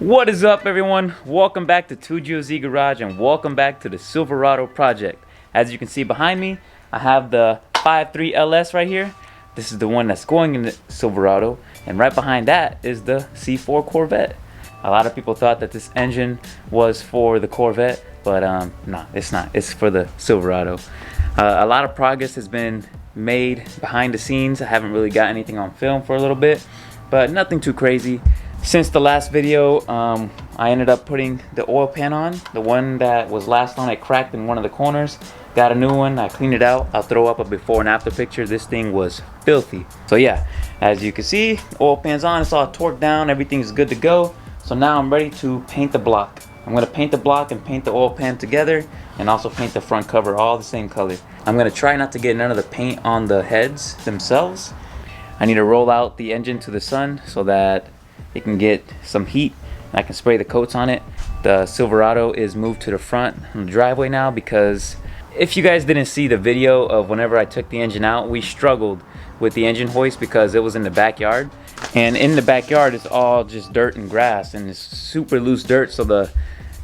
What is up, everyone? Welcome back to 2GOZ Garage and welcome back to the Silverado project. As you can see behind me, I have the 5.3 LS right here. This is the one that's going in the Silverado, and right behind that is the C4 Corvette. A lot of people thought that this engine was for the Corvette, but no, it's not. It's for the Silverado. A lot of progress has been made behind the scenes. I haven't really got anything on film for a little bit, but nothing too crazy. Since the last video, I ended up putting the oil pan on. The one that was last on, it cracked in one of the corners. Got a new one, I cleaned it out. I'll throw up a before and after picture. This thing was filthy. So yeah, as you can see, oil pan's on, it's all torqued down, everything's good to go. So now I'm ready to paint the block. I'm gonna paint the block and paint the oil pan together, and also paint the front cover all the same color. I'm gonna try not to get none of the paint on the heads themselves. I need to roll out the engine to the sun so that it can get some heat and I can spray the coats on it. The Silverado is moved to the front on the driveway now because if you guys didn't see the video of whenever I took the engine out, we struggled with the engine hoist because it was in the backyard, and in the backyard it's all just dirt and grass and it's super loose dirt, so the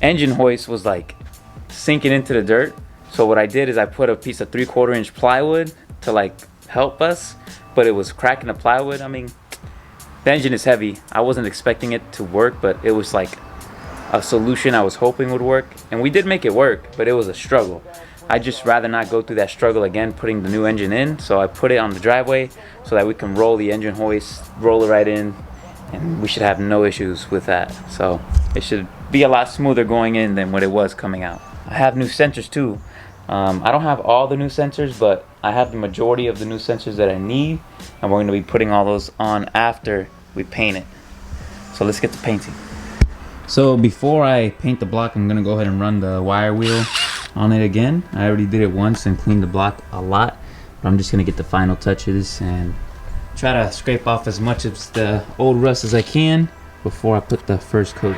engine hoist was like sinking into the dirt. So what I did is I put a piece of 3/4 inch plywood to like help us, but it was cracking the plywood. I mean, the engine is heavy. I wasn't expecting it to work, but it was like a solution I was hoping would work, and we did make it work, but it was a struggle. I'd just rather not go through that struggle again putting the new engine in, so I put it on the driveway so that we can roll the engine hoist, roll it right in, and we should have no issues with that. So it should be a lot smoother going in than what it was coming out. I have new sensors too. I don't have all the new sensors, but I have the majority of the new sensors that I need, and we're going to be putting all those on after we paint it. So let's get to painting. So before I paint the block, I'm going to go ahead and run the wire wheel on it again. I already did it once and cleaned the block a lot, but I'm just going to get the final touches and try to scrape off as much of the old rust as I can before I put the first coat.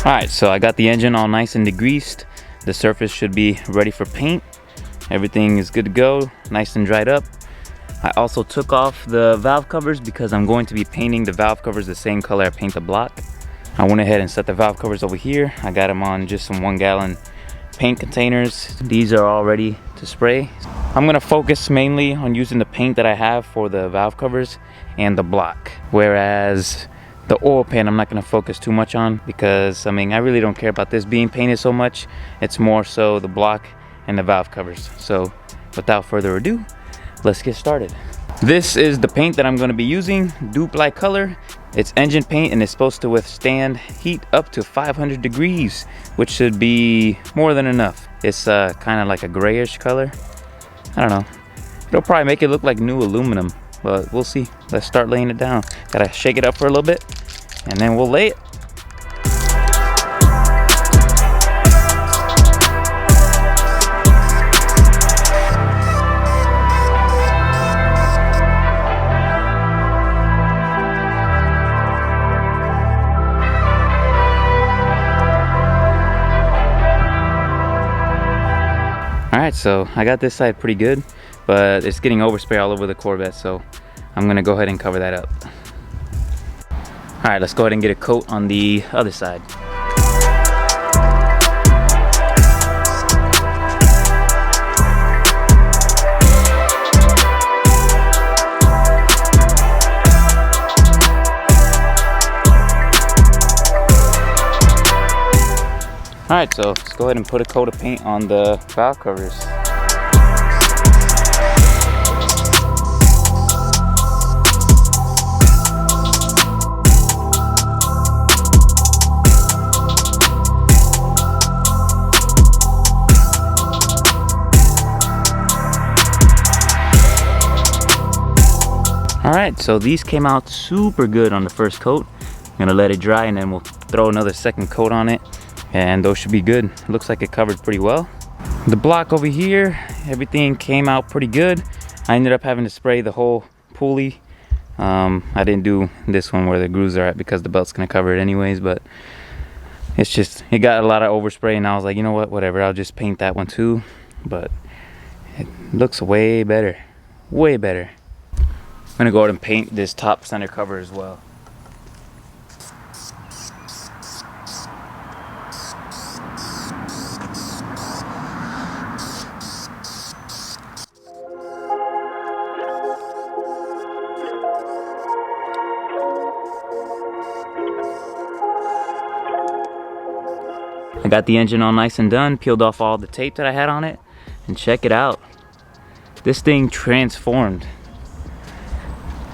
Alright, so I got the engine all nice and degreased. The surface should be ready for paint. Everything is good to go, nice and dried up. I also took off the valve covers because I'm going to be painting the valve covers the same color I paint the block. I went ahead and set the valve covers over here. I got them on just some 1 gallon paint containers. These are all ready to spray. I'm going to focus mainly on using the paint that I have for the valve covers and the block, whereas the oil pan I'm not going to focus too much on because I mean I really don't care about this being painted so much. It's more so the block and the valve covers. So without further ado, let's get started. This is the paint that I'm going to be using, dupe like color. It's engine paint and it's supposed to withstand heat up to 500 degrees, which should be more than enough. It's kind of like a grayish color. I don't know, it'll probably make it look like new aluminum, but we'll see. Let's start laying it down. Gotta shake it up for a little bit and then we'll lay it. Alright, so I got this side pretty good, but it's getting overspray all over the Corvette, so I'm gonna go ahead and cover that up. Alright, let's go ahead and get a coat on the other side. Alright, so let's go ahead and put a coat of paint on the valve covers. Alright, so these came out super good on the first coat. I'm gonna let it dry and then we'll throw another second coat on it, and those should be good. Looks like it covered pretty well. The block over here, everything came out pretty good. I ended up having to spray the whole pulley. I didn't do this one where the grooves are at because the belt's gonna cover it anyways, but It's just, it got a lot of overspray, and I was like, you know what, whatever, I'll just paint that one too. But it looks way better, way better. I'm gonna go ahead and paint this top center cover as well. I got the engine all nice and done, peeled off all the tape that I had on it, and check it out. This thing transformed.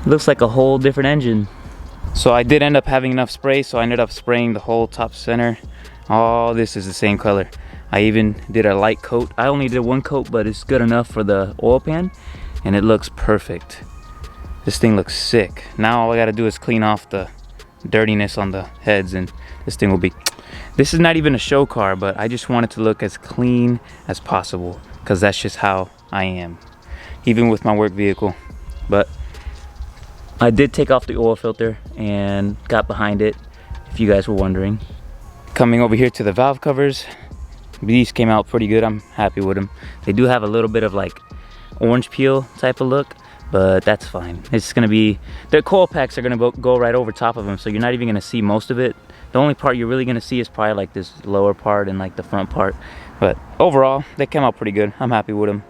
It looks like a whole different engine. So I did end up having enough spray, so I ended up spraying the whole top center. All this is the same color. I even did a light coat. I only did one coat, but it's good enough for the oil pan, and it looks perfect. This thing looks sick. Now all I gotta do is clean off the dirtiness on the heads, and this thing will be... This is not even a show car, but I just want it to look as clean as possible, because that's just how I am, even with my work vehicle. But I did take off the oil filter and got behind it, if you guys were wondering. Coming over here to the valve covers, these came out pretty good. I'm happy with them. They do have a little bit of like orange peel type of look, but that's fine. It's gonna be, the coil packs are gonna go right over top of them, so you're not even gonna see most of it. The only part you're really gonna see is probably like this lower part and like the front part. But overall, they came out pretty good. I'm happy with them.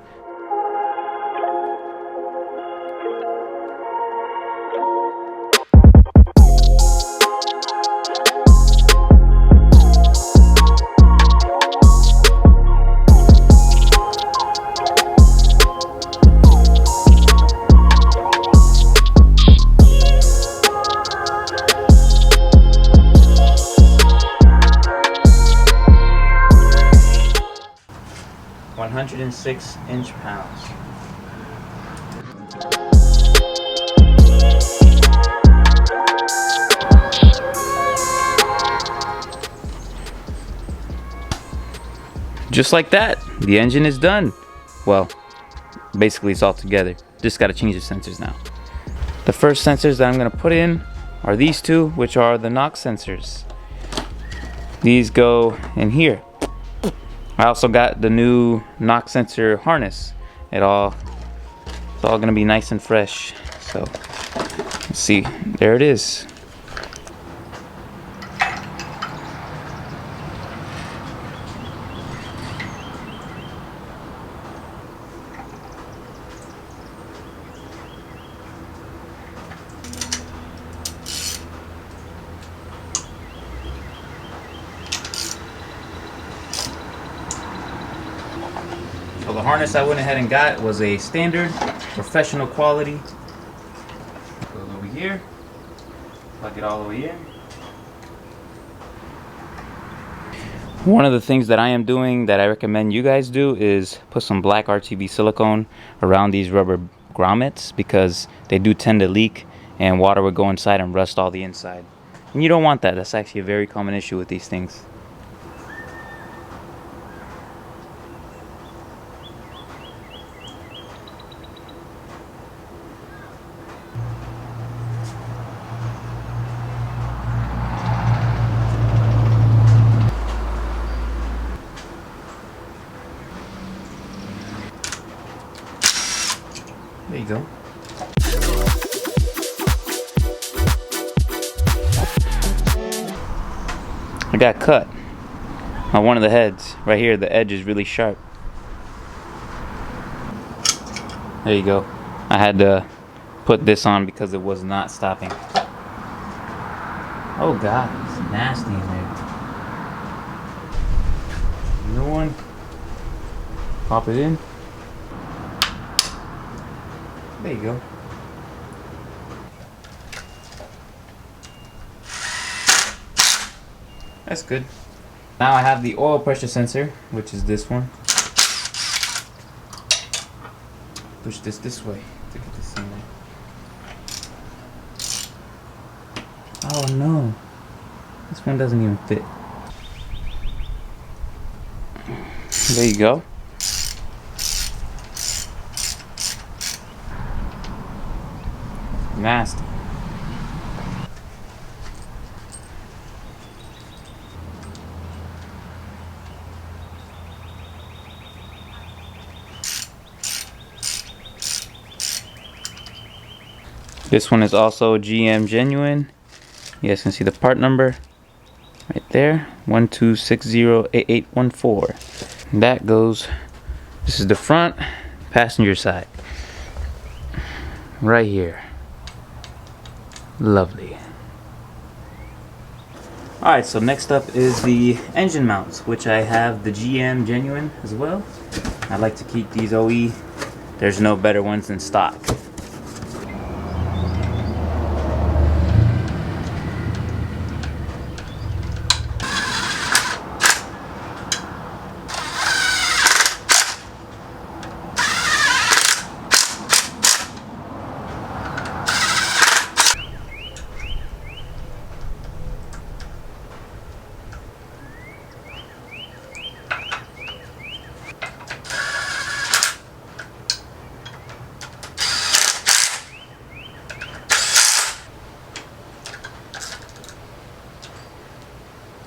£106 inch. Just like that, the engine is done. Well, basically it's all together. Just gotta change the sensors now. The first sensors that I'm gonna put in are these two, which are the knock sensors. These go in here. I also got the new knock sensor harness. It's all gonna be nice and fresh. So let's see, there it is. So the harness I went ahead and got was a standard professional quality. Goes over here, plug it all the way in. One of the things that I am doing that I recommend you guys do is put some black RTB silicone around these rubber grommets, because they do tend to leak and water would go inside and rust all the inside. And you don't want that. That's actually a very common issue with these things. There you go. I got cut on one of the heads. Right here, the edge is really sharp. There you go. I had to put this on because it was not stopping. Oh God, it's nasty in there. New one. Pop it in. There you go. That's good. Now I have the oil pressure sensor, which is this one. Push this way to get this in there. Oh no, this one doesn't even fit. There you go. Nasty. This one is also GM genuine. You guys can see the part number right there, 12608814. That goes, this is the front passenger side right here. Lovely. Alright, so next up is the engine mounts, which I have the GM genuine as well. I like to keep these OE. There's no better ones in stock.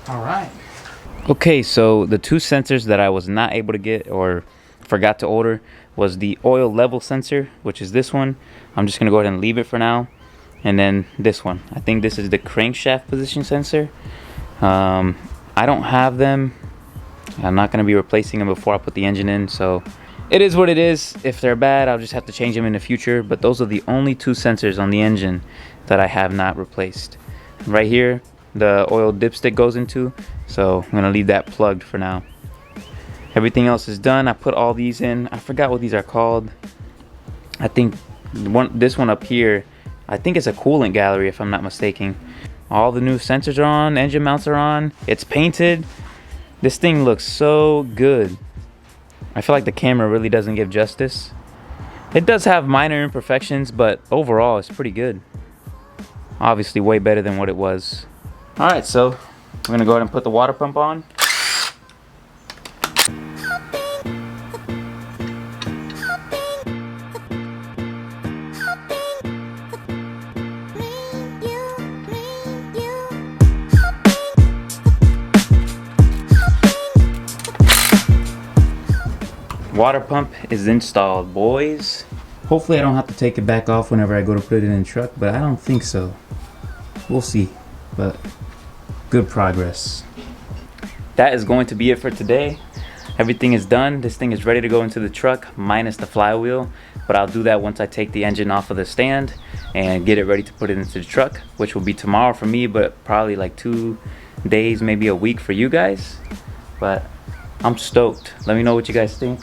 Alright. Okay, so the two sensors that I was not able to get or forgot to order was the oil level sensor, which is this one. I'm just going to go ahead and leave it for now. And then this one. I think this is the crankshaft position sensor. I don't have them. I'm not going to be replacing them before I put the engine in, so it is what it is. If they're bad, I'll just have to change them in the future. But those are the only two sensors on the engine that I have not replaced. Right here, the oil dipstick goes into, so I'm gonna leave that plugged for now. Everything else is done. I put all these in. I forgot what these are called. I think this one up here, I think it's a coolant gallery if I'm not mistaken. All the new sensors are on, engine mounts are on, it's painted. This thing looks so good. I feel like the camera really doesn't give justice. It does have minor imperfections, but overall it's pretty good. Obviously way better than what it was. Alright, so I'm going to go ahead and put the water pump on. Water pump is installed, boys. Hopefully I don't have to take it back off whenever I go to put it in the truck, but I don't think so. We'll see, but good progress. That is going to be it for today. Everything is done. This thing is ready to go into the truck minus the flywheel, but I'll do that once I take the engine off of the stand and get it ready to put it into the truck, which will be tomorrow for me, but probably like 2 days, maybe a week for you guys. But I'm stoked. Let me know what you guys think.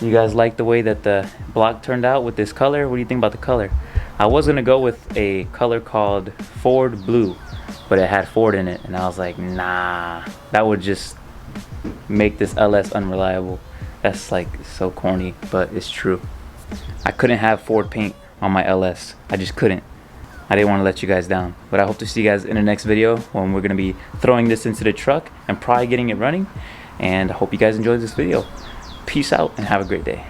You guys like the way that the block turned out with this color? What do you think about the color? I was gonna go with a color called Ford Blue, but it had Ford in it, and I was like, nah, that would just make this LS unreliable. That's like so corny, but it's true. I couldn't have Ford paint on my LS. I just couldn't. I didn't want to let you guys down. But I hope to see you guys in the next video when we're gonna be throwing this into the truck and probably getting it running. And I hope you guys enjoyed this video. Peace out and have a great day.